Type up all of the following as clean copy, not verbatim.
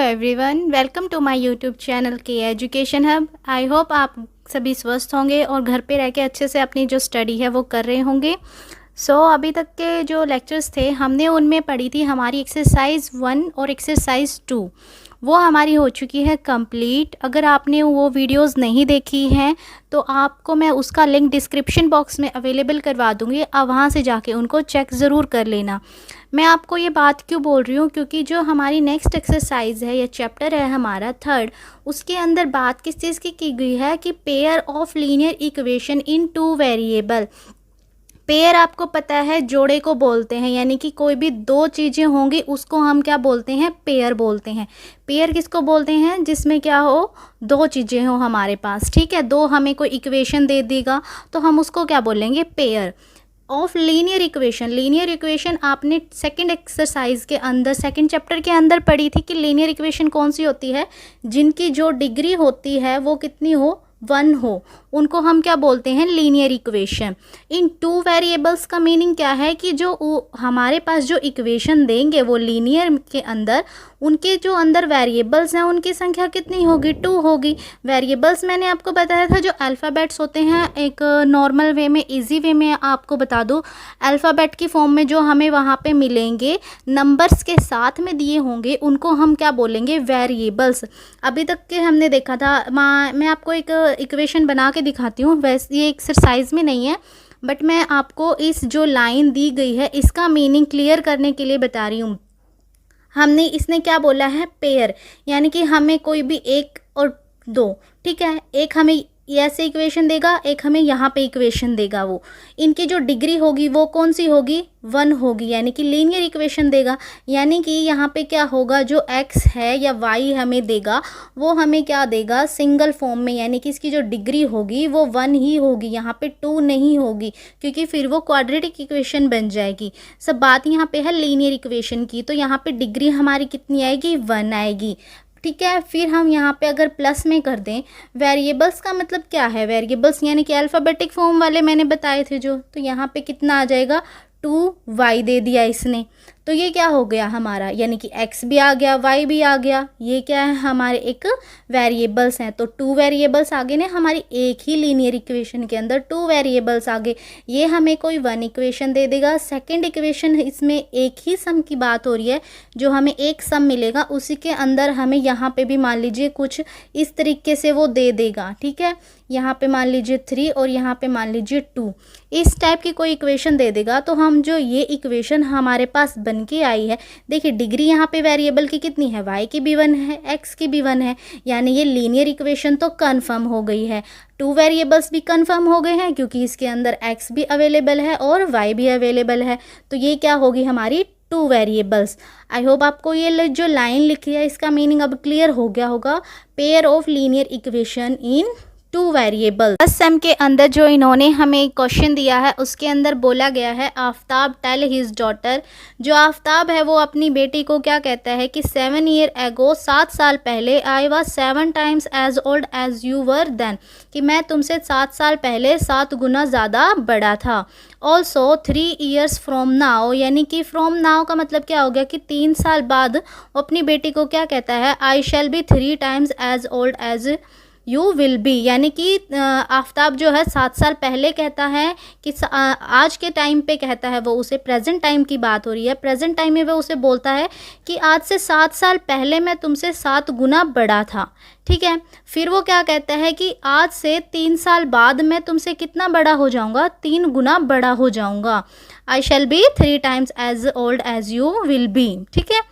Everyone, welcome to my YouTube channel के education hub. I hope आप सभी स्वस्थ होंगे और घर पे रह के अच्छे से अपनी जो स्टडी है वो कर रहे होंगे। अभी तक के जो लेक्चर्स थे हमने उनमें पढ़ी थी हमारी एक्सरसाइज 1 और एक्सरसाइज 2, वो हमारी हो चुकी है कंप्लीट। अगर आपने वो वीडियोस नहीं देखी हैं तो आपको मैं उसका लिंक डिस्क्रिप्शन बॉक्स में अवेलेबल करवा दूँगी, आप वहाँ से जाके उनको चेक ज़रूर कर लेना। मैं आपको ये बात क्यों बोल रही हूँ, क्योंकि जो हमारी नेक्स्ट एक्सरसाइज है या चैप्टर है हमारा 3rd, उसके अंदर बात किस चीज़ की गई है कि pair of linear equation in 2 variable. Pair आपको पता है जोड़े को बोलते हैं, यानी कि कोई भी दो चीज़ें होंगी उसको हम क्या बोलते हैं, पेयर बोलते हैं। पेयर किसको बोलते हैं, जिसमें क्या हो, दो चीज़ें हो हमारे पास, ठीक है। दो हमें कोई इक्वेशन दे देगा तो हम उसको क्या बोलेंगे, pair of linear equation. Linear equation आपने सेकंड एक्सरसाइज के अंदर, सेकंड चैप्टर के अंदर पढ़ी थी कि लीनियर इक्वेशन कौन सी होती है, जिनकी जो डिग्री होती है वो कितनी हो, 1 हो, उनको हम क्या बोलते हैं, लीनियर इक्वेशन। इन 2 वेरिएबल्स का मीनिंग क्या है कि जो हमारे पास जो इक्वेशन देंगे वो लीनियर के अंदर, उनके जो अंदर वेरिएबल्स हैं उनकी संख्या कितनी होगी, 2 होगी। वेरिएबल्स मैंने आपको बताया था जो अल्फ़ाबेट्स होते हैं, एक नॉर्मल वे में, इजी वे में आपको बता दूं, अल्फ़ाबेट की फॉर्म में जो हमें वहाँ पे मिलेंगे, नंबर्स के साथ में दिए होंगे, उनको हम क्या बोलेंगे, वेरिएबल्स। अभी तक के हमने देखा था, मैं आपको एक इक्वेशन बना के दिखाती हूँ, वैसे ये एक्सरसाइज में नहीं है बट मैं आपको इस जो लाइन दी गई है इसका मीनिंग क्लियर करने के लिए बता रही हूँ। हमने इसने क्या बोला है, पेयर, यानी कि हमें कोई भी 1 और 2, ठीक है, एक हमें ऐसे इक्वेशन देगा, एक हमें यहाँ पे इक्वेशन देगा, वो इनकी जो डिग्री होगी वो कौन सी होगी, 1 होगी, यानी कि लीनियर इक्वेशन देगा। यानी कि यहाँ पे क्या होगा, जो x है या y हमें देगा वो हमें क्या देगा, सिंगल फॉर्म में, यानी कि इसकी जो डिग्री होगी वो 1 ही होगी, यहाँ पे 2 नहीं होगी, क्योंकि फिर वो क्वाड्रेटिक इक्वेशन बन जाएगी। सब बात यहाँ पे है लीनियर इक्वेशन की, तो यहाँ पे डिग्री हमारी कितनी आएगी, 1 आएगी, ठीक है। फिर हम यहाँ पे अगर प्लस में कर दें, वेरिएबल्स का मतलब क्या है, वेरिएबल्स यानी कि अल्फ़ाबेटिक फॉर्म वाले मैंने बताए थे जो, तो यहाँ पे कितना आ जाएगा, 2y दे दिया इसने, तो ये क्या हो गया हमारा, यानी कि x भी आ गया, y भी आ गया, ये क्या है, हमारे एक वेरिएबल्स हैं। तो 2 वेरिएबल्स आ गए ना हमारी एक ही लीनियर इक्वेशन के अंदर, 2 वेरिएबल्स आ गए। ये हमें कोई 1 इक्वेशन दे देगा, सेकंड इक्वेशन, इसमें एक ही सम की बात हो रही है, जो हमें एक सम मिलेगा उसी के अंदर हमें यहाँ पे भी मान लीजिए कुछ इस तरीके से वो दे देगा, ठीक है। यहाँ पे मान लीजिए 3 और यहाँ पे मान लीजिए 2, इस टाइप की कोई इक्वेशन दे देगा। तो हम जो ये इक्वेशन हमारे पास बन के आई है, देखिए डिग्री यहाँ पे वेरिएबल की कितनी है, y की भी 1 है, x की भी 1 है, यानी ये लीनियर इक्वेशन तो कंफर्म हो गई है। 2 वेरिएबल्स भी कंफर्म हो गए हैं क्योंकि इसके अंदर x भी अवेलेबल है और y भी अवेलेबल है, तो ये क्या होगी हमारी 2 वेरिएबल्स। आई होप आपको ये जो लाइन लिखी है इसका मीनिंग अब क्लियर हो गया होगा। Pair of linear equation in 2 variable. First sem के अंदर जो इन्होंने हमें क्वेश्चन दिया है उसके अंदर बोला गया है, आफ्ताब टेल हिज डॉटर, जो आफ्ताब है वो अपनी बेटी को क्या कहता है कि 7 ईयर एगो, 7 साल पहले, I was 7 times as old as you were then, कि मैं तुमसे 7 साल पहले 7 गुना ज़्यादा बड़ा था। ऑल्सो 3 ईयर्स फ्रॉम नाउ, यानी कि फ्रॉम नाउ का मतलब क्या हो गया कि 3 साल बाद वो अपनी बेटी को क्या कहता है, I shall be 3 times as old as you will be, यानी कि आफ्ताब जो है 7 साल पहले कहता है कि आज के टाइम पे कहता है, वो उसे प्रेजेंट टाइम की बात हो रही है, प्रेजेंट टाइम में वो उसे बोलता है कि आज से 7 साल पहले मैं तुमसे 7 गुना बड़ा था, ठीक है। फिर वो क्या कहता है कि आज से 3 साल बाद मैं तुमसे कितना बड़ा हो जाऊंगा, 3 गुना बड़ा हो जाऊंगा। I shall be 3 times as old as you will be, ठीक है।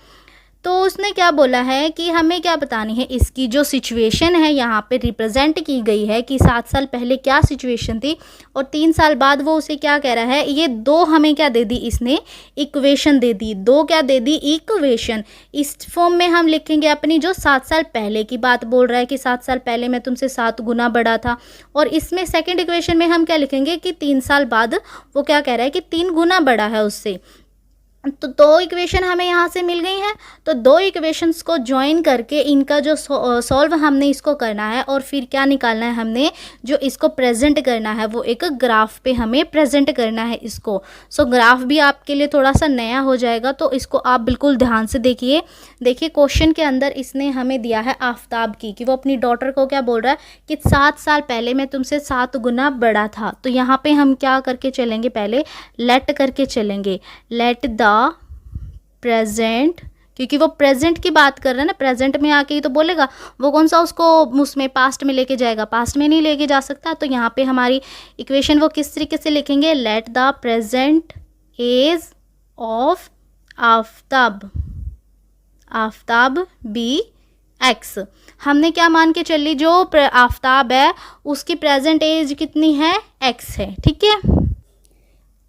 तो उसने क्या बोला है कि हमें क्या बतानी है, इसकी जो सिचुएशन है यहाँ पे रिप्रेजेंट की गई है कि 7 साल पहले क्या सिचुएशन थी और 3 साल बाद वो उसे क्या कह रहा है। ये 2 हमें क्या दे दी, इसने इक्वेशन दे दी, 2 क्या दे दी, इक्वेशन। इस फॉर्म में हम लिखेंगे अपनी जो 7 साल पहले की बात बोल रहा है कि 7 साल पहले मैं तुमसे 7 गुना बड़ा था, और इसमें सेकेंड इक्वेशन में हम क्या लिखेंगे कि 3 साल बाद वो क्या कह रहा है कि 3 गुना बड़ा है उससे। तो दो इक्वेशन हमें यहाँ से मिल गई हैं। तो दो इक्वेशंस को ज्वाइन करके इनका जो सॉल्व हमने इसको करना है और फिर क्या निकालना है, हमने जो इसको प्रेजेंट करना है वो एक ग्राफ पे हमें प्रेजेंट करना है इसको। सो ग्राफ भी आपके लिए थोड़ा सा नया हो जाएगा, तो इसको आप बिल्कुल ध्यान से देखिए। देखिए क्वेश्चन के अंदर इसने हमें दिया है आफ्ताब की, कि वो अपनी डॉटर को क्या बोल रहा है कि 7 साल पहले मैं तुमसे 7 गुना बड़ा था। तो यहाँ पे हम क्या करके चलेंगे, पहले लेट करके चलेंगे। लेट द प्रेजेंट, क्योंकि वो प्रेजेंट की बात कर रहा है ना, प्रेजेंट में आके ही तो बोलेगा, वो कौन सा उसको उसमें पास्ट में लेके जाएगा, पास्ट में नहीं लेके जा सकता। तो यहाँ पे हमारी इक्वेशन वो किस तरीके से लिखेंगे, let the present age of Aftab, Aftab be x. हमने क्या मान के चली, जो आफ्ताब है उसकी प्रेजेंट एज कितनी है, एक्स है, ठीक है।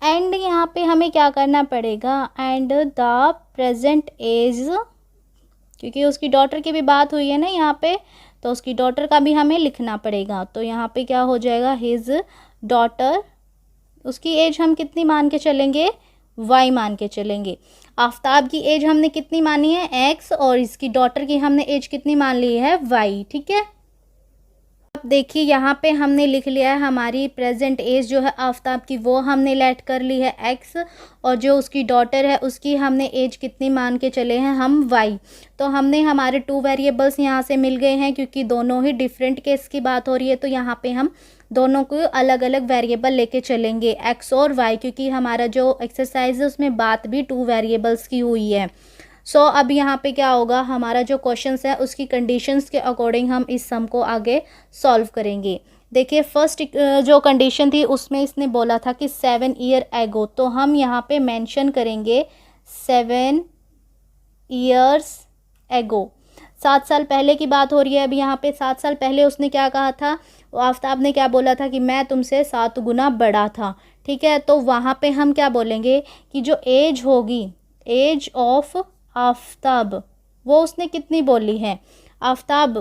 एंड यहाँ पे हमें क्या करना पड़ेगा, एंड द प्रेजेंट एज, क्योंकि उसकी डॉटर की भी बात हुई है ना यहाँ पे, तो उसकी डॉटर का भी हमें लिखना पड़ेगा। तो यहाँ पे क्या हो जाएगा, हिज डॉटर, उसकी एज हम कितनी मान के चलेंगे, वाई मान के चलेंगे। आफ्ताब की एज हमने कितनी मानी है, एक्स, और इसकी डॉटर की हमने एज कितनी मान ली है, वाई, ठीक है। अब देखिए यहाँ पे हमने लिख लिया है हमारी प्रेजेंट एज जो है आफ्ताब की, वो हमने लेट कर ली है एक्स, और जो उसकी डॉटर है उसकी हमने एज कितनी मान के चले हैं हम, वाई। तो हमने हमारे 2 वेरिएबल्स यहाँ से मिल गए हैं, क्योंकि दोनों ही डिफरेंट केस की बात हो रही है। तो यहाँ पे हम दोनों को अलग अलग वेरिएबल लेके चलेंगे, एक्स और वाई, क्योंकि हमारा जो एक्सरसाइज है उसमें बात भी 2 वेरिएबल्स की हुई है। सो अब यहाँ पे क्या होगा, हमारा जो क्वेश्चंस है उसकी कंडीशंस के अकॉर्डिंग हम इस सम को आगे सॉल्व करेंगे। देखिए फर्स्ट जो कंडीशन थी उसमें इसने बोला था कि 7 ईयर एगो, तो हम यहाँ पे मेंशन करेंगे 7 ईयर्स एगो, 7 साल पहले की बात हो रही है। अभी यहाँ पे 7 साल पहले उसने क्या कहा था, आफ्ताब ने क्या बोला था कि मैं तुमसे 7 गुना बड़ा था, ठीक है। तो वहाँ पे हम क्या बोलेंगे कि जो एज होगी, एज ऑफ आफ्ताब, वो उसने कितनी बोली है, आफ्ताब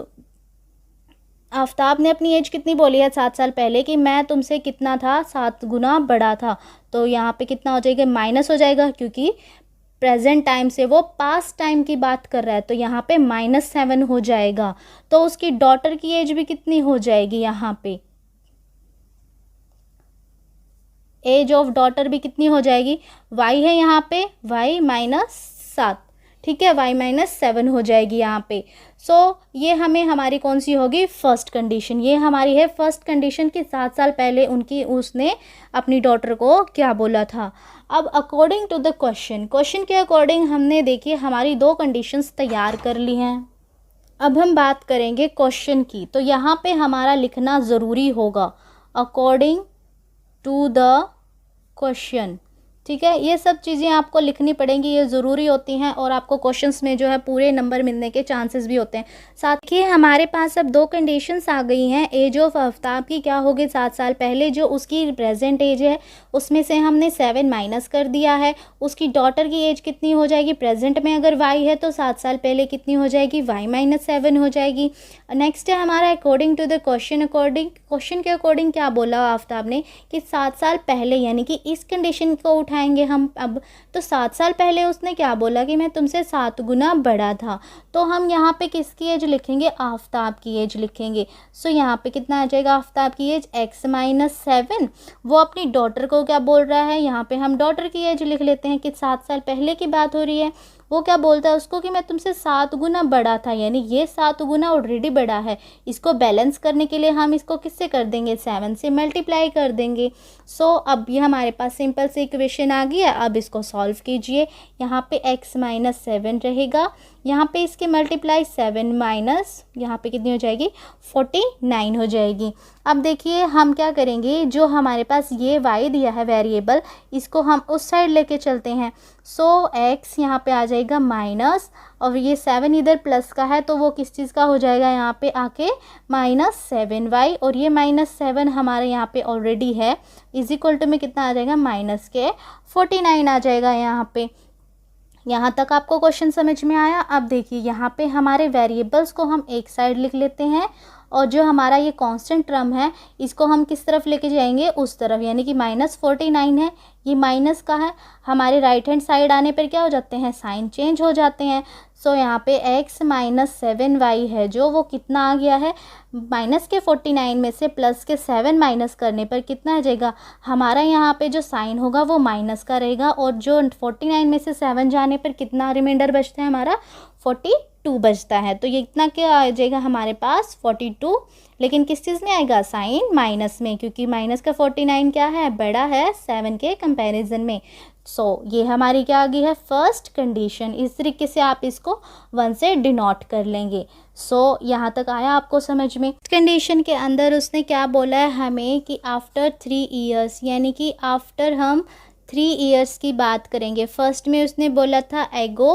ने अपनी एज कितनी बोली है 7 साल पहले, कि मैं तुमसे कितना था, 7 गुना बड़ा था। तो यहाँ पे कितना हो जाएगा, माइनस हो जाएगा, क्योंकि प्रेजेंट टाइम से वो पास्ट टाइम की बात कर रहा है, तो यहाँ पे -7 हो जाएगा। तो उसकी डॉटर की एज भी कितनी हो जाएगी, यहाँ पे एज ऑफ डॉटर भी कितनी हो जाएगी, वाई है यहाँ पे, वाई -7, ठीक है, y -7 हो जाएगी यहाँ पे। सो ये हमें हमारी कौन सी होगी, फर्स्ट कंडीशन, ये हमारी है फर्स्ट कंडीशन कि 7 साल पहले उसने अपनी डॉटर को क्या बोला था। अब अकॉर्डिंग टू द क्वेश्चन के अकॉर्डिंग हमने देखिए हमारी 2 कंडीशंस तैयार कर ली हैं। अब हम बात करेंगे क्वेश्चन की, तो यहाँ पे हमारा लिखना ज़रूरी होगा अकॉर्डिंग टू द क्वेश्चन, ठीक है। ये सब चीज़ें आपको लिखनी पड़ेंगी, ये ज़रूरी होती हैं, और आपको क्वेश्चंस में जो है पूरे नंबर मिलने के चांसेस भी होते हैं। साथ ही हमारे पास अब 2 कंडीशंस आ गई हैं। एज ऑफ आफ्ताब की क्या होगी, 7 साल पहले जो उसकी प्रेजेंट एज है उसमें से हमने 7 माइनस कर दिया है। उसकी डॉटर की एज कितनी हो जाएगी, प्रेजेंट में अगर वाई है तो 7 साल पहले कितनी हो जाएगी, वाई -7 हो जाएगी। नेक्स्ट है हमारा अकॉर्डिंग टू द क्वेश्चन के अकॉर्डिंग क्या बोला आफ्ताब ने कि 7 साल पहले, यानी कि इस कंडीशन को उठाएंगे हम अब। तो 7 साल पहले उसने क्या बोला कि मैं तुमसे 7 गुना बड़ा था, तो हम यहाँ पे किसकी एज लिखेंगे, आफ्ताब की एज लिखेंगे। सो यहाँ पे कितना आ जाएगा आफ्ताब की एज, x -7। वो अपनी डॉटर को क्या बोल रहा है, यहाँ पे हम डॉटर की एज लिख लेते हैं कि 7 साल पहले की बात हो रही है। वो क्या बोलता है उसको कि मैं तुमसे 7 गुना बड़ा था, यानी ये 7 गुना ऑलरेडी बड़ा है। इसको बैलेंस करने के लिए हम इसको किससे कर देंगे, 7 से मल्टीप्लाई कर देंगे। सो अब ये हमारे पास सिंपल सी इक्वेशन आ गई है। अब इसको सॉल्व कीजिए, यहाँ पे x -7 रहेगा, यहाँ पे इसके मल्टीप्लाई 7 माइनस यहाँ पे कितनी हो जाएगी, 49 हो जाएगी। अब देखिए हम क्या करेंगे, जो हमारे पास ये y दिया है वेरिएबल, इसको हम उस साइड लेके चलते हैं। सो x यहाँ पे आ जाएगा माइनस, और ये 7 इधर प्लस का है तो वो किस चीज़ का हो जाएगा, यहाँ पे आके -7y, और ये -7 हमारे यहाँ पे ऑलरेडी है, इज इक्वल टू में कितना आ जाएगा, माइनस के 49 आ जाएगा यहाँ पे। यहाँ तक आपको क्वेश्चन समझ में आया। अब देखिए यहाँ पे हमारे वेरिएबल्स को हम एक साइड लिख लेते हैं, और जो हमारा ये कांस्टेंट टर्म है इसको हम किस तरफ लेके जाएंगे, उस तरफ, यानी कि -49 है, ये माइनस का है, हमारे राइट हैंड साइड आने पर क्या हो जाते हैं, साइन चेंज हो जाते हैं। सो यहाँ पे x - 7y है जो वो कितना आ गया है, माइनस के 49 में से प्लस के 7 माइनस करने पर कितना आ जाएगा, हमारा यहाँ पे जो साइन होगा वो माइनस का रहेगा, और जो 49 में से 7 जाने पर कितना रिमाइंडर बचता है, हमारा 42 बचता है। तो ये इतना क्या आ जाएगा हमारे पास 42, लेकिन किस चीज़ में आएगा, साइन माइनस में, क्योंकि माइनस का 49 क्या है, बड़ा है 7 के कंपैरिजन में। ये हमारी क्या आ गई है, फर्स्ट कंडीशन। इस तरीके से आप इसको 1 से डिनोट कर लेंगे। यहाँ तक आया आपको समझ में। कंडीशन के अंदर उसने क्या बोला है हमें कि आफ्टर 3 ईयर्स, यानी कि आफ्टर हम 3 ईयर्स की बात करेंगे। फर्स्ट में उसने बोला था एगो,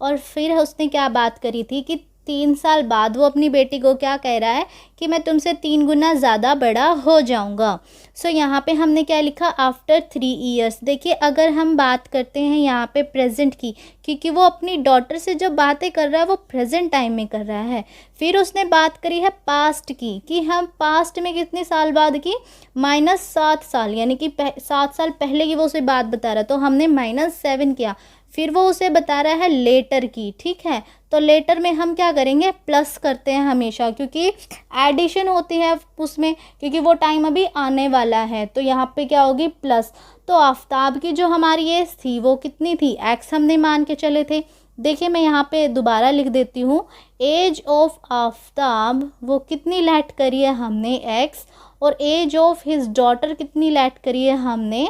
और फिर उसने क्या बात करी थी कि 3 साल बाद वो अपनी बेटी को क्या कह रहा है कि मैं तुमसे 3 गुना ज़्यादा बड़ा हो जाऊंगा। यहाँ पे हमने क्या लिखा, आफ्टर 3 ईयर्स। देखिए अगर हम बात करते हैं यहाँ पे प्रेजेंट की, क्योंकि वो अपनी डॉटर से जो बातें कर रहा है वो प्रेजेंट टाइम में कर रहा है। फिर उसने बात करी है पास्ट की, कि हम पास्ट में कितने साल बाद की, -7 साल, यानी कि 7 साल पहले की वो उसे बात बता रहा, तो हमने -7 किया। फिर वो उसे बता रहा है लेटर की, ठीक है, तो लेटर में हम क्या करेंगे, प्लस करते हैं हमेशा, क्योंकि एडिशन होती है उसमें, क्योंकि वो टाइम अभी आने वाला है, तो यहाँ पे क्या होगी, प्लस। तो आफ्ताब की जो हमारी एज थी वो कितनी थी, x हमने मान के चले थे। देखिए मैं यहाँ पे दोबारा लिख देती हूँ, एज ऑफ आफ्ताब वो कितनी लेट करी है हमने, x, और एज ऑफ हिज डॉटर कितनी लेट करी है हमने,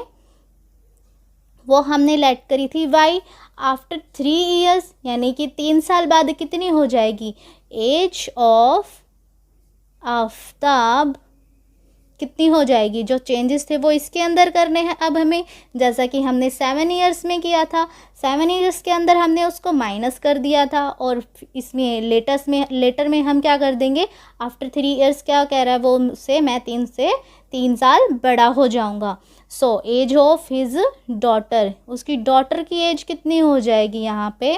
वो हमने लेट करी थी y। आफ्टर 3 ईयर्स, यानी कि 3 साल बाद कितनी हो जाएगी, एज ऑफ आफ्ताब कितनी हो जाएगी, जो चेंजेस थे वो इसके अंदर करने हैं अब हमें, जैसा कि हमने 7 ईयर्स में किया था। 7 ईयर्स के अंदर हमने उसको माइनस कर दिया था, और इसमें लेटर में हम क्या कर देंगे, आफ्टर 3 ईयर्स क्या कह रहा है वो उससे, मैं 3 साल बड़ा हो जाऊंगा। एज ऑफ हिज डॉटर, उसकी डॉटर की एज कितनी हो जाएगी, यहाँ पे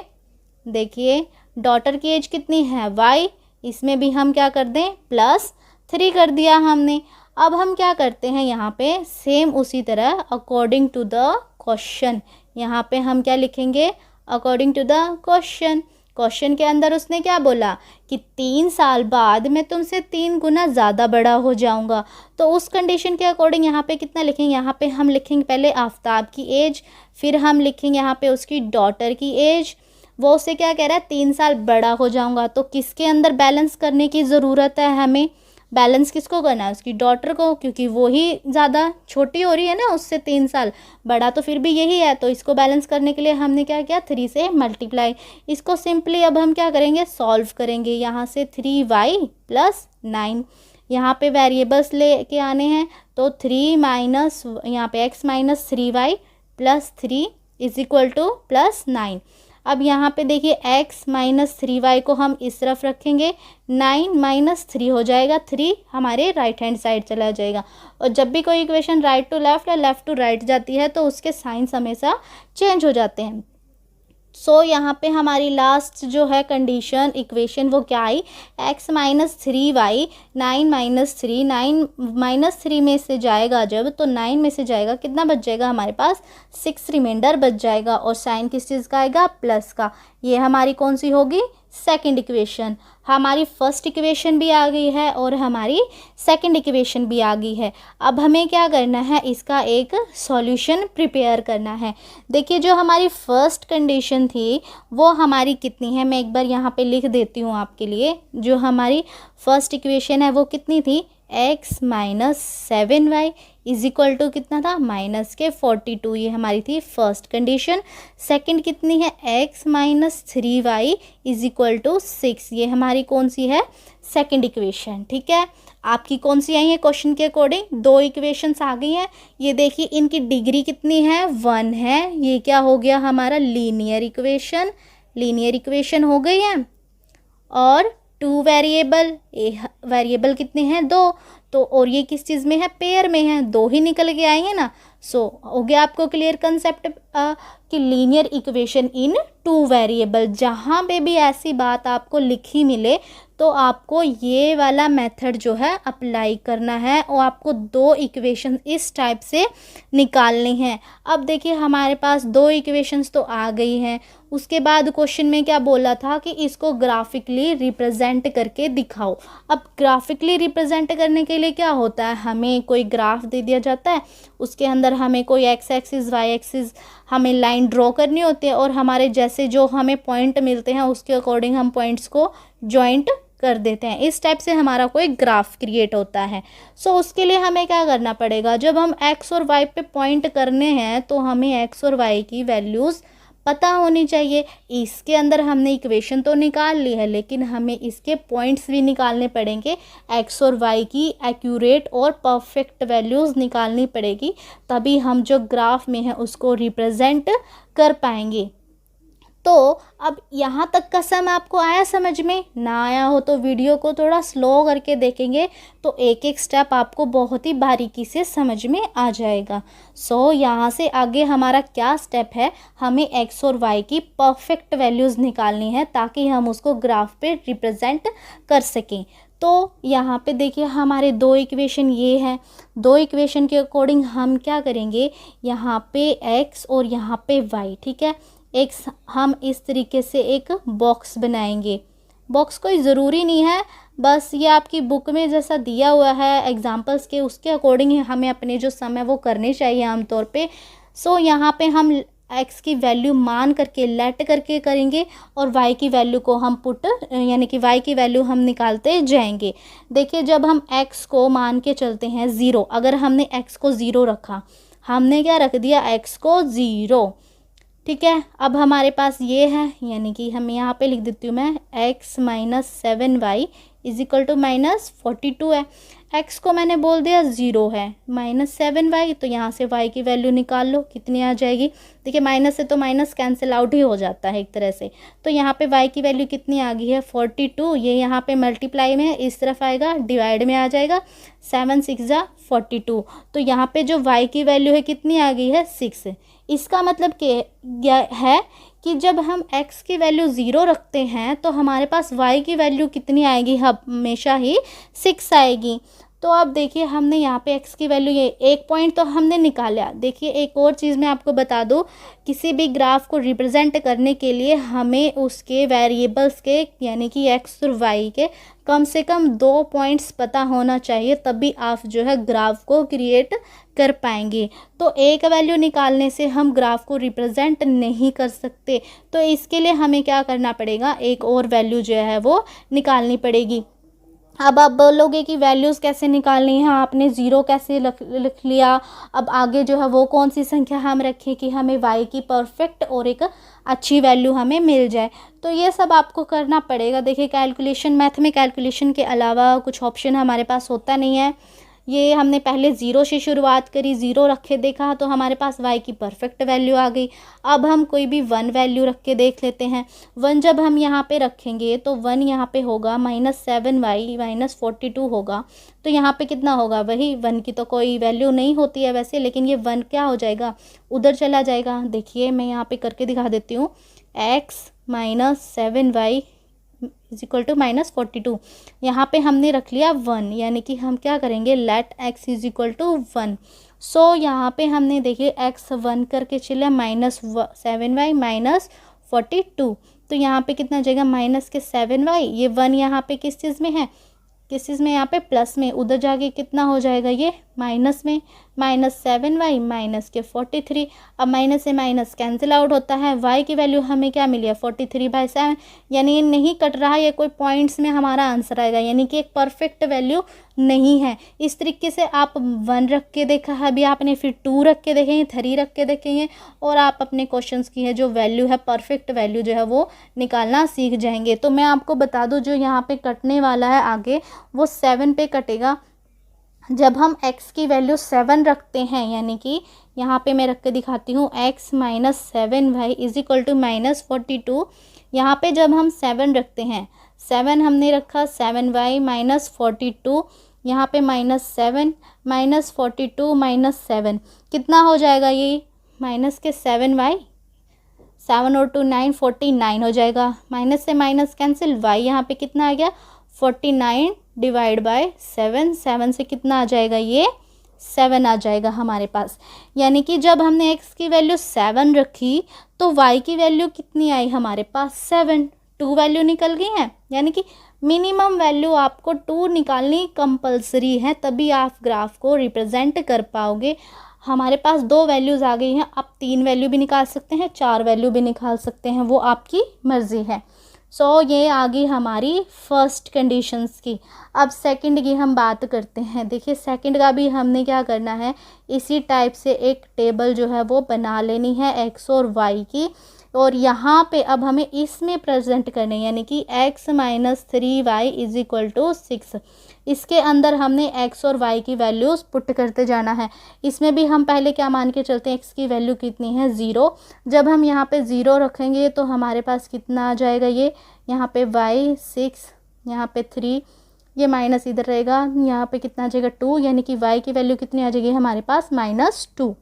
देखिए डॉटर की एज कितनी है y, इसमें भी हम क्या कर दें, +3 कर दिया हमने। अब हम क्या करते हैं यहाँ पे, सेम उसी तरह अकॉर्डिंग टू द क्वेश्चन, यहाँ पे हम क्या लिखेंगे, according to the question. Question के अंदर उसने क्या बोला कि 3 साल बाद मैं तुमसे 3 गुना ज़्यादा बड़ा हो जाऊंगा। तो उस कंडीशन के अकॉर्डिंग यहाँ पे कितना लिखेंगे, यहाँ पे हम लिखेंगे पहले आफ्ताब की एज, फिर हम लिखेंगे यहाँ पे उसकी डॉटर की एज। वो उससे क्या कह रहा है, 3 साल बड़ा हो जाऊंगा, तो किसके अंदर बैलेंस करने की ज़रूरत है हमें, बैलेंस किसको करना है, उसकी डॉटर को, क्योंकि वो ही ज़्यादा छोटी हो रही है ना उससे 3 साल, बड़ा तो फिर भी यही है। तो इसको बैलेंस करने के लिए हमने क्या किया, 3 से मल्टीप्लाई। इसको सिंपली अब हम क्या करेंगे, सॉल्व करेंगे। यहाँ से 3y + 9, यहाँ पे वेरिएबल्स लेके आने हैं, तो 3 माइनस यहाँ पे x - 3y + 3 = +9। अब यहाँ पे देखिए x - 3y को हम इस तरफ रखेंगे, 9 - 3 हो जाएगा, 3 हमारे राइट हैंड साइड चला जाएगा। और जब भी कोई इक्वेशन राइट टू लेफ़्ट या लेफ़्ट टू राइट जाती है तो उसके साइंस हमेशा चेंज हो जाते हैं। यहाँ पे हमारी लास्ट जो है कंडीशन इक्वेशन वो क्या आई, x - 3y, 9 - 3, 9 - 3 में से जाएगा जब, तो 9 में से जाएगा, कितना बच जाएगा हमारे पास, 6 रिमाइंडर बच जाएगा, और साइन किस चीज़ का आएगा, प्लस का। ये हमारी कौन सी होगी, सेकंड इक्वेशन। हमारी फर्स्ट इक्वेशन भी आ गई है और हमारी सेकंड इक्वेशन भी आ गई है। अब हमें क्या करना है, इसका एक सॉल्यूशन प्रिपेयर करना है। देखिए जो हमारी फर्स्ट कंडीशन थी वो हमारी कितनी है, मैं एक बार यहाँ पे लिख देती हूँ आपके लिए। जो हमारी फर्स्ट इक्वेशन है वो कितनी थी, x - 7y = कितना था, -42। ये हमारी थी फर्स्ट कंडीशन। सेकंड कितनी है, x - 3y = 6। ये हमारी कौन सी है, सेकंड इक्वेशन। ठीक है, आपकी कौन सी आई है, क्वेश्चन के अकॉर्डिंग 2 इक्वेशंस आ गई हैं। ये देखिए इनकी डिग्री कितनी है, 1 है। ये क्या हो गया हमारा, लीनियर इक्वेशन। लीनियर इक्वेशन हो गई है। और 2 वेरिएबल कितने हैं, 2। तो और ये किस चीज़ में है, पेयर में है, 2 ही निकल के आएंगे ना। हो गया आपको क्लियर कंसेप्ट कि लीनियर इक्वेशन इन 2 वेरिएबल। जहाँ पे भी ऐसी बात आपको लिखी मिले तो आपको ये वाला मेथड जो है अप्लाई करना है और आपको दो इक्वेशन इस टाइप से निकालनी है। अब देखिए हमारे पास दो इक्वेशंस तो आ गई हैं। उसके बाद क्वेश्चन में क्या बोला था कि इसको ग्राफिकली रिप्रेजेंट करके दिखाओ। अब ग्राफिकली रिप्रेजेंट करने के लिए क्या होता है, हमें कोई ग्राफ दे दिया जाता है, उसके अंदर हमें कोई एक्स एक्सिस वाई एक्सिस हमें लाइन ड्रॉ करनी होती है और हमारे जैसे जो हमें पॉइंट मिलते हैं उसके अकॉर्डिंग हम पॉइंट्स को जॉइंट कर देते हैं। इस टाइप से हमारा कोई ग्राफ क्रिएट होता है। सो उसके लिए हमें क्या करना पड़ेगा, जब हम एक्स और वाई पे पॉइंट करने हैं तो हमें एक्स और वाई की वैल्यूज़ पता होनी चाहिए। इसके अंदर हमने इक्वेशन तो निकाल ली है, लेकिन हमें इसके पॉइंट्स भी निकालने पड़ेंगे। एक्स और वाई की एक्यूरेट और परफेक्ट वैल्यूज़ निकालनी पड़ेगी, तभी हम जो ग्राफ में है उसको रिप्रेजेंट कर पाएंगे। तो अब यहाँ तक का सम आपको आया समझ में? ना आया हो तो वीडियो को थोड़ा स्लो करके देखेंगे तो एक एक स्टेप आपको बहुत ही बारीकी से समझ में आ जाएगा। सो यहाँ से आगे हमारा क्या स्टेप है, हमें एक्स और वाई की परफेक्ट वैल्यूज़ निकालनी है ताकि हम उसको ग्राफ पे रिप्रेजेंट कर सकें। तो यहाँ पे देखिए हमारे दो इक्वेशन ये हैं। दो इक्वेशन के अकॉर्डिंग हम क्या करेंगे, यहाँ पे एक्स और यहाँ पे वाई, ठीक है। एक हम इस तरीके से एक बॉक्स बनाएंगे। बॉक्स कोई ज़रूरी नहीं है, बस ये आपकी बुक में जैसा दिया हुआ है एग्जांपल्स के उसके अकॉर्डिंग हमें अपने जो सम है वो करने चाहिए आमतौर पे। सो यहाँ पे हम एक्स की वैल्यू मान करके लेट करके करेंगे और वाई की वैल्यू को हम पुट यानी कि वाई की वैल्यू हम निकालते जाएंगे। देखिए जब हम एक्स को मान के चलते हैं ज़ीरो, अगर हमने एक्स को ज़ीरो रखा, हमने क्या रख दिया, एक्स को ज़ीरो, ठीक है। अब हमारे पास ये है, यानी कि हम यहाँ पे लिख देती हूँ मैं x minus 7y is equal to minus 42 है। एक्स को मैंने बोल दिया ज़ीरो है, माइनस 7y, तो यहाँ से y की वैल्यू निकाल लो कितनी आ जाएगी। देखिए माइनस से तो माइनस कैंसिल आउट ही हो जाता है एक तरह से। तो यहाँ पे y की वैल्यू कितनी आ गई है 42। ये यहाँ पे मल्टीप्लाई में इस तरफ आएगा, डिवाइड में आ जाएगा, 7 6 42। तो यहाँ पे जो y की वैल्यू है कितनी आ गई है 6। इसका मतलब क्या है कि जब हम x की वैल्यू ज़ीरो रखते हैं तो हमारे पास y की वैल्यू कितनी आएगी, हमेशा ही 6 आएगी। तो अब देखिए हमने यहाँ पे x की वैल्यू ये एक पॉइंट तो हमने निकाला। देखिए एक और चीज़ मैं आपको बता दूँ, किसी भी ग्राफ को रिप्रेजेंट करने के लिए हमें उसके वेरिएबल्स के यानी कि x और y के कम से कम 2 पॉइंट्स पता होना चाहिए, तभी आप जो है ग्राफ को क्रिएट कर पाएंगे। तो एक वैल्यू निकालने से हम ग्राफ को रिप्रेजेंट नहीं कर सकते, तो इसके लिए हमें क्या करना पड़ेगा, एक और वैल्यू जो है वो निकालनी पड़ेगी। अब आप बोलोगे कि वैल्यूज़ कैसे निकालनी है, आपने ज़ीरो कैसे लिख लिया, अब आगे जो है वो कौन सी संख्या हम रखें कि हमें y की परफेक्ट और एक अच्छी वैल्यू हमें मिल जाए। तो ये सब आपको करना पड़ेगा। देखिए कैलकुलेशन, मैथ में कैलकुलेशन के अलावा कुछ ऑप्शन हमारे पास होता नहीं है। ये हमने पहले ज़ीरो से शुरुआत करी, ज़ीरो रख के देखा तो हमारे पास y की परफेक्ट वैल्यू आ गई। अब हम कोई भी 1 वैल्यू रख के देख लेते हैं। 1 जब हम यहाँ पे रखेंगे तो 1 यहाँ पे होगा माइनस 7y माइनस 42 होगा। तो यहाँ पे कितना होगा, वही 1 की तो कोई वैल्यू नहीं होती है वैसे, लेकिन ये 1 क्या हो जाएगा, उधर चला जाएगा। देखिए मैं यहाँ पे करके दिखा देती हूँ, x minus 7y is equal to minus 42। यहाँ पे हमने रख लिया 1, यानी कि हम क्या करेंगे, let x is equal to 1। So यहाँ पे हमने देखिए x 1 करके चला माइनस 7y माइनस 42। तो यहाँ पे कितना जाएगा, माइनस के 7y, ये 1 यहाँ पे किस चीज़ में है, किस चीज़ में, यहाँ पे प्लस में, उधर जाके कितना हो जाएगा ये माइनस में, माइनस 7y माइनस के 43। अब माइनस से माइनस कैंसिल आउट होता है, y की वैल्यू हमें क्या मिली है 43/7, यानी ये नहीं कट रहा, ये कोई पॉइंट्स में हमारा आंसर आएगा, यानी कि एक परफेक्ट वैल्यू नहीं है। इस तरीके से आप 1 रख के देखा है अभी आपने, फिर 2 रख के देखेंगे, 3 रख के देखेंगे, और आप अपने क्वेश्चंस की है जो वैल्यू है परफेक्ट वैल्यू जो है वो निकालना सीख जाएंगे। तो मैं आपको बता दूं जो यहाँ पे कटने वाला है आगे वो 7 पे कटेगा। जब हम x की वैल्यू 7 रखते हैं, यानी कि यहाँ पे मैं रख के दिखाती हूँ, x minus 7y is equal to minus 42। यहाँ पे जब हम 7 रखते हैं, 7 हमने रखा 7y माइनस 42, यहाँ पे माइनस 7 माइनस 42 माइनस 7 कितना हो जाएगा, ये माइनस के 7y, 7 और 2 9 49 हो जाएगा। माइनस से माइनस कैंसिल, y यहाँ पे कितना आ गया 49 डिवाइड बाय 7, 7 से कितना आ जाएगा, ये 7 आ जाएगा हमारे पास। यानी कि जब हमने x की वैल्यू 7 रखी तो y की वैल्यू कितनी आई हमारे पास, 7, 2 वैल्यू निकल गई हैं। यानी कि मिनिमम वैल्यू आपको 2 निकालनी कंपलसरी है, तभी आप ग्राफ को रिप्रेजेंट कर पाओगे। हमारे पास 2 वैल्यूज़ आ गई हैं, आप 3 वैल्यू भी निकाल सकते हैं, 4 वैल्यू भी निकाल सकते हैं, वो आपकी मर्ज़ी है। सो ये आ गई हमारी फर्स्ट कंडीशंस की। अब सेकंड की हम बात करते हैं। देखिए सेकंड का भी हमने क्या करना है, इसी टाइप से एक टेबल जो है वो बना लेनी है x और y की, और यहाँ पे अब हमें इसमें प्रेजेंट करने, यानी कि x - 3y = 6। इसके अंदर हमने x और y की वैल्यूज़ पुट करते जाना है। इसमें भी हम पहले क्या मान के चलते हैं, x की वैल्यू कितनी है, 0। जब हम यहाँ पे 0 रखेंगे तो हमारे पास कितना आ जाएगा, ये यहाँ पे y 6, यहाँ पे 3, ये माइनस इधर रहेगा, यहाँ पे कितना आ जाएगा 2, यानी कि y की वैल्यू कितनी आ जाएगी हमारे पास, -2।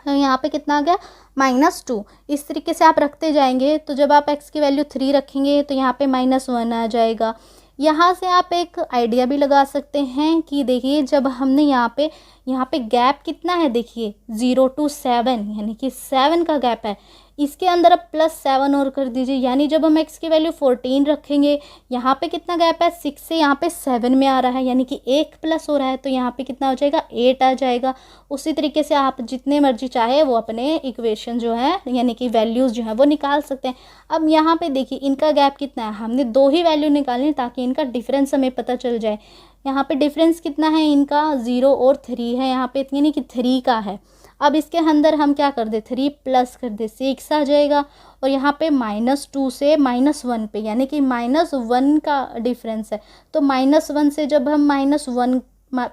तो यहाँ पे कितना आ गया, -2। इस तरीके से आप रखते जाएंगे तो जब आप x की वैल्यू 3 रखेंगे तो यहाँ पे -1 आ जाएगा। यहाँ से आप एक आइडिया भी लगा सकते हैं कि देखिए जब हमने यहाँ पे गैप कितना है, देखिए 0 to 7, यानी कि 7 का गैप है। इसके अंदर अब +7 और कर दीजिए, यानी जब हम x की वैल्यू 14 रखेंगे, यहाँ पे कितना गैप है, 6 से यहाँ पे 7 में आ रहा है, यानी कि 1 प्लस हो रहा है, तो यहाँ पे कितना हो जाएगा, 8 आ जाएगा। उसी तरीके से आप जितने मर्जी चाहे वो अपने इक्वेशन जो है, यानी कि वैल्यूज़ जो है वो निकाल सकते हैं। अब यहाँ पे देखिए इनका गैप कितना है, हमने 2 ही वैल्यू निकालनी ताकि इनका डिफरेंस हमें पता चल जाए। यहाँ पे डिफरेंस कितना है इनका, 0 और 3 है, यहाँ पे यानी कि 3 का है। अब इसके अंदर हम क्या कर दे, 3 प्लस कर दे, 6 आ जाएगा। और यहाँ पे -2 से -1 पे, यानी कि -1 का डिफरेंस है, तो -1 से जब हम -1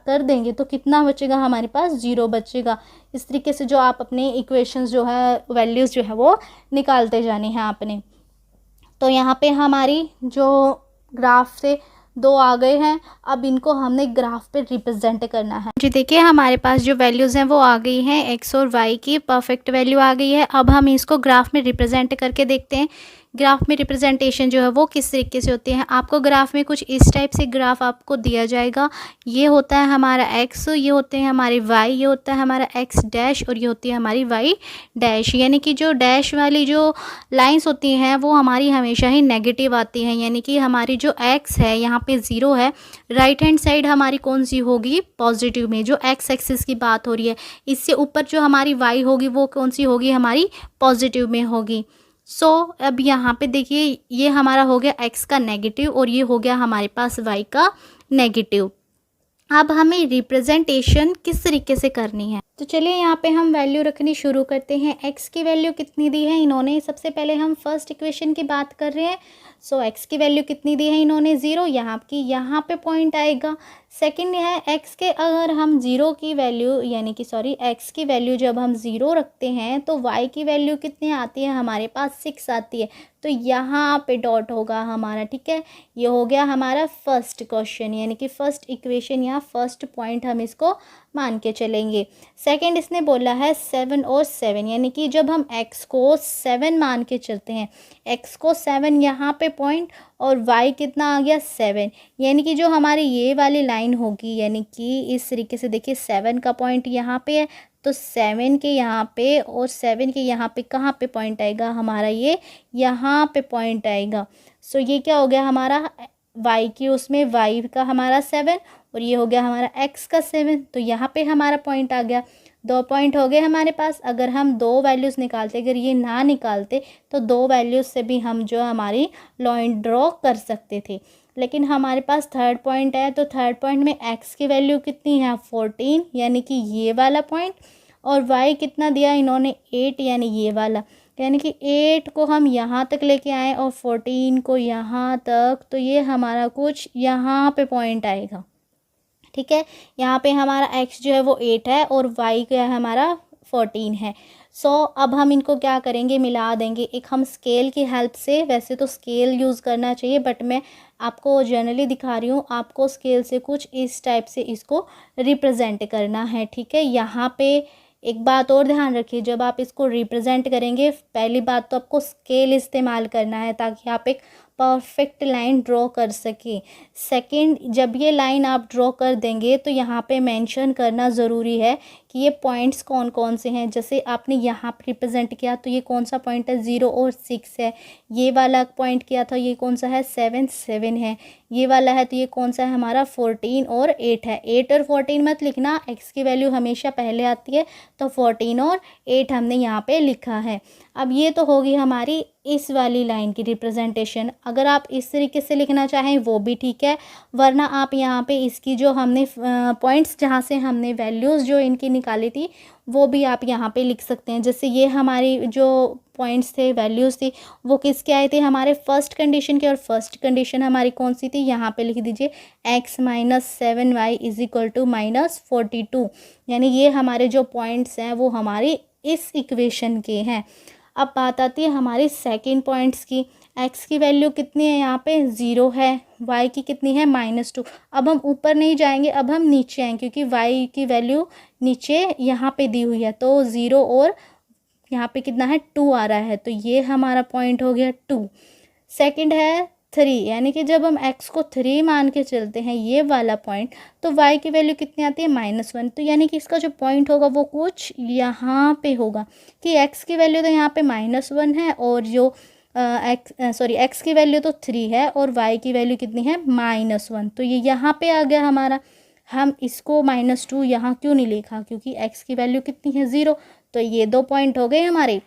कर देंगे तो कितना बचेगा हमारे पास, 0 बचेगा। इस तरीके से जो आप अपने इक्वेशंस जो है, वैल्यूज़ जो है वो निकालते जाने हैं आपने। तो यहाँ पे हमारी जो ग्राफ से 2 आ गए हैं, अब इनको हमने ग्राफ पे रिप्रेजेंट करना है। जी देखिए हमारे पास जो वैल्यूज़ हैं वो आ गई हैं, x और y की परफेक्ट वैल्यू आ गई है। अब हम इसको ग्राफ में रिप्रेजेंट करके देखते हैं ग्राफ में रिप्रेजेंटेशन जो है वो किस तरीके से होती है। आपको ग्राफ में कुछ इस टाइप से ग्राफ आपको दिया जाएगा। ये होता है हमारा x, ये होते हैं हमारे y, ये होता है हमारा x डैश, और ये होती है हमारी y डैश। यानी कि जो डैश वाली जो लाइंस होती हैं वो हमारी हमेशा ही नेगेटिव आती हैं, यानी कि हमारी जो x है यहाँ पे 0 है, राइट हैंड साइड हमारी कौन सी होगी, पॉजिटिव में, जो x एक्सिस की बात हो रही है। इससे ऊपर जो हमारी y होगी वो कौन सी होगी, हमारी पॉजिटिव में होगी। अब यहाँ पे देखिए ये हमारा हो गया x का नेगेटिव और ये हो गया हमारे पास y का नेगेटिव। अब हमें रिप्रेजेंटेशन किस तरीके से करनी है, तो चलिए यहाँ पे हम वैल्यू रखनी शुरू करते हैं। x की वैल्यू कितनी दी है इन्होंने, सबसे पहले हम फर्स्ट इक्वेशन की बात कर रहे हैं। x की वैल्यू कितनी दी है इन्होंने, 0, यहाँ पे पॉइंट आएगा। सेकंड है x के, अगर हम 0 की वैल्यू, यानी कि x की वैल्यू जब हम 0 रखते हैं तो y की वैल्यू कितनी आती है हमारे पास, 6 आती है, तो यहाँ पे डॉट होगा हमारा। ठीक है, ये हो गया हमारा फर्स्ट क्वेश्चन, यानी कि फर्स्ट इक्वेशन या फर्स्ट पॉइंट हम इसको मान के चलेंगे। सेकंड इसने बोला है 7 और 7, यानी कि जब हम x को 7 मान के चलते हैं, x को 7 यहाँ पे पॉइंट और y कितना आ गया, 7, यानी कि जो हमारी ये वाली लाइन होगी, यानी कि इस तरीके से देखिए 7 का पॉइंट यहाँ पे है, तो 7 के यहाँ पे और 7 के यहाँ पे कहाँ पे पॉइंट आएगा हमारा, ये यहाँ पे पॉइंट आएगा। ये क्या हो गया हमारा, y की उसमें y का हमारा 7 और ये हो गया हमारा x का 7, तो यहाँ पे हमारा पॉइंट आ गया। 2 पॉइंट हो गए हमारे पास। अगर हम 2 वैल्यूज़ निकालते, अगर ये ना निकालते तो 2 वैल्यूज़ से भी हम जो हमारी लाइन ड्रॉ कर सकते थे, लेकिन हमारे पास थर्ड पॉइंट है, तो थर्ड पॉइंट में x की वैल्यू कितनी है, 14, यानी कि ये वाला पॉइंट, और y कितना दिया इन्होंने, 8, यानी ये वाला, यानी कि 8 को हम यहाँ तक लेके आए और 14 को यहाँ तक, तो ये हमारा कुछ यहाँ पे पॉइंट आएगा। ठीक है, यहाँ पे हमारा x जो है वो 8 है और y क्या है हमारा 14 है। अब हम इनको क्या करेंगे, मिला देंगे। एक हम स्केल की हेल्प से, वैसे तो स्केल यूज़ करना चाहिए बट मैं आपको जनरली दिखा रही हूँ, आपको स्केल से कुछ इस टाइप से इसको रिप्रेजेंट करना है। ठीक है, यहाँ पे एक बात और ध्यान रखिए, जब आप इसको रिप्रेजेंट करेंगे, पहली बात तो आपको स्केल इस्तेमाल करना है ताकि आप एक परफेक्ट लाइन ड्रॉ कर सके। सेकंड, जब ये लाइन आप ड्रॉ कर देंगे तो यहाँ पे मेंशन करना ज़रूरी है कि ये पॉइंट्स कौन कौन से हैं। जैसे आपने यहाँ पर रिप्रेजेंट किया तो ये कौन सा पॉइंट है, 0 और 6 है। ये वाला पॉइंट किया था, ये कौन सा है, 7 है। ये वाला है तो ये कौन सा है हमारा, 14 और 8 है। 8 और 14 मत लिखना, x की वैल्यू हमेशा पहले आती है, तो 14 और 8 हमने यहाँ पे लिखा है। अब ये तो होगी हमारी इस वाली लाइन की रिप्रेजेंटेशन। अगर आप इस तरीके से लिखना चाहें वो भी ठीक है, वरना आप यहाँ पे इसकी जो हमने पॉइंट्स जहाँ से हमने वैल्यूज़ जो इनकी निकाली थी वो भी आप यहाँ पे लिख सकते हैं। जैसे ये हमारी जो पॉइंट्स थे, वैल्यूज़ थी, वो किसके आए थे, हमारे फर्स्ट कंडीशन के। और फर्स्ट कंडीशन हमारी कौन सी थी, यहाँ पे लिख दीजिए x minus 7y is equal to minus 42। यानी ये हमारे जो पॉइंट्स हैं वो हमारी इस इक्वेशन के हैं। अब बात आती है हमारी सेकंड पॉइंट्स की। x की वैल्यू कितनी है, यहाँ पे 0 है, y की कितनी है, -2। अब हम ऊपर नहीं जाएंगे, अब हम नीचे आएंगे क्योंकि y की वैल्यू नीचे यहाँ पे दी हुई है, तो 0 और यहाँ पे कितना है, 2 आ रहा है, तो ये हमारा पॉइंट हो गया 2। सेकंड है 3, यानी कि जब हम x को 3 मान के चलते हैं, ये वाला पॉइंट, तो y की वैल्यू कितनी आती है, -1। तो यानी कि इसका जो पॉइंट होगा वो कुछ यहाँ पे होगा कि x की वैल्यू तो यहाँ पे -1 है और जो x की वैल्यू तो 3 है और y की वैल्यू कितनी है, -1। तो ये यहाँ पे आ गया हमारा। हम इसको -2 यहाँ क्यों नहीं लिखा, क्योंकि x की वैल्यू कितनी है, 0। तो ये 2 पॉइंट हो गए हमारे।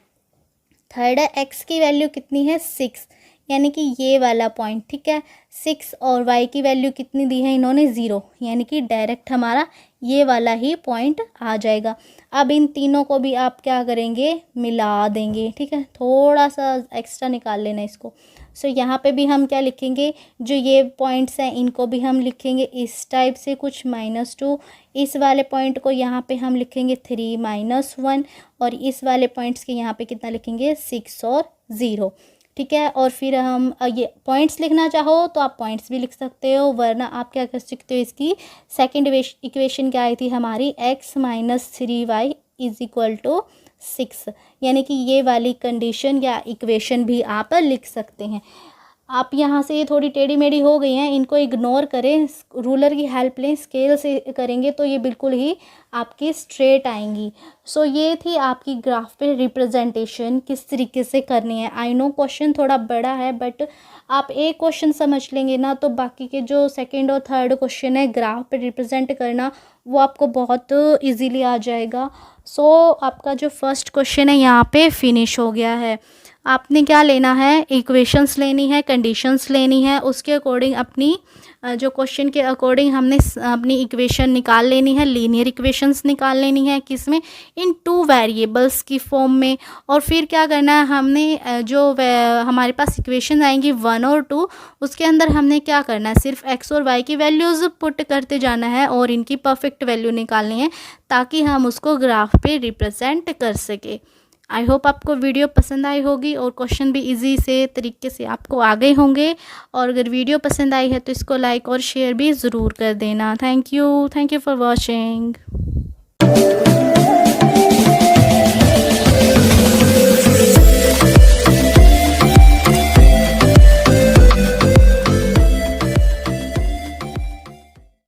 थर्ड है x की वैल्यू कितनी है, 6, यानी कि ये वाला पॉइंट, ठीक है। 6 और y की वैल्यू कितनी दी है इन्होंने, 0, यानी कि डायरेक्ट हमारा ये वाला ही पॉइंट आ जाएगा। अब इन तीनों को भी आप क्या करेंगे, मिला देंगे, ठीक है। थोड़ा सा एक्स्ट्रा निकाल लेना इसको। सो यहाँ पे भी हम क्या लिखेंगे, जो ये पॉइंट्स हैं इनको भी हम लिखेंगे इस टाइप से कुछ, -2। इस वाले पॉइंट को यहाँ पे हम लिखेंगे 3 -1 और इस वाले पॉइंट्स के यहाँ पे कितना लिखेंगे, 6 और 0, ठीक है। और फिर हम ये पॉइंट्स लिखना चाहो तो आप पॉइंट्स भी लिख सकते हो, वरना आप क्या कर सकते हो, इसकी सेकंड इक्वेशन क्या आई थी हमारी, x minus 3y is equal to 6, यानी कि ये वाली कंडीशन या इक्वेशन भी आप लिख सकते हैं। आप यहाँ से ये थोड़ी टेढ़ी मेढ़ी हो गई हैं, इनको इग्नोर करें, रूलर की हेल्प लें, स्केल से करेंगे तो ये बिल्कुल ही आपकी स्ट्रेट आएंगी। सो ये थी आपकी ग्राफ पे रिप्रेजेंटेशन किस तरीके से करनी है। आई नो क्वेश्चन थोड़ा बड़ा है, बट आप एक क्वेश्चन समझ लेंगे ना तो बाकी के जो सेकंड और थर्ड क्वेश्चन है ग्राफ पे रिप्रेजेंट करना, वो आपको बहुत ईजीली आ जाएगा। सो आपका जो फर्स्ट क्वेश्चन है यहाँ पे फिनिश हो गया है। आपने क्या लेना है, इक्वेशंस लेनी है, कंडीशंस लेनी है, उसके अकॉर्डिंग अपनी जो क्वेश्चन के अकॉर्डिंग हमने अपनी इक्वेशन निकाल लेनी है, लीनियर इक्वेशंस निकाल लेनी है, किसमें, इन 2 वेरिएबल्स की फॉर्म में। और फिर क्या करना है, हमने जो हमारे पास इक्वेशन आएंगी 1 और 2, उसके अंदर हमने क्या करना है, सिर्फ x और y की वैल्यूज़ पुट करते जाना है और इनकी परफेक्ट वैल्यू निकालनी है ताकि हम उसको ग्राफ पे रिप्रेजेंट कर सके। आई होप आपको वीडियो पसंद आई होगी और क्वेश्चन भी इजी से तरीके से आपको आ गए होंगे। और अगर वीडियो पसंद आई है तो इसको लाइक और शेयर भी ज़रूर कर देना। Thank you for watching.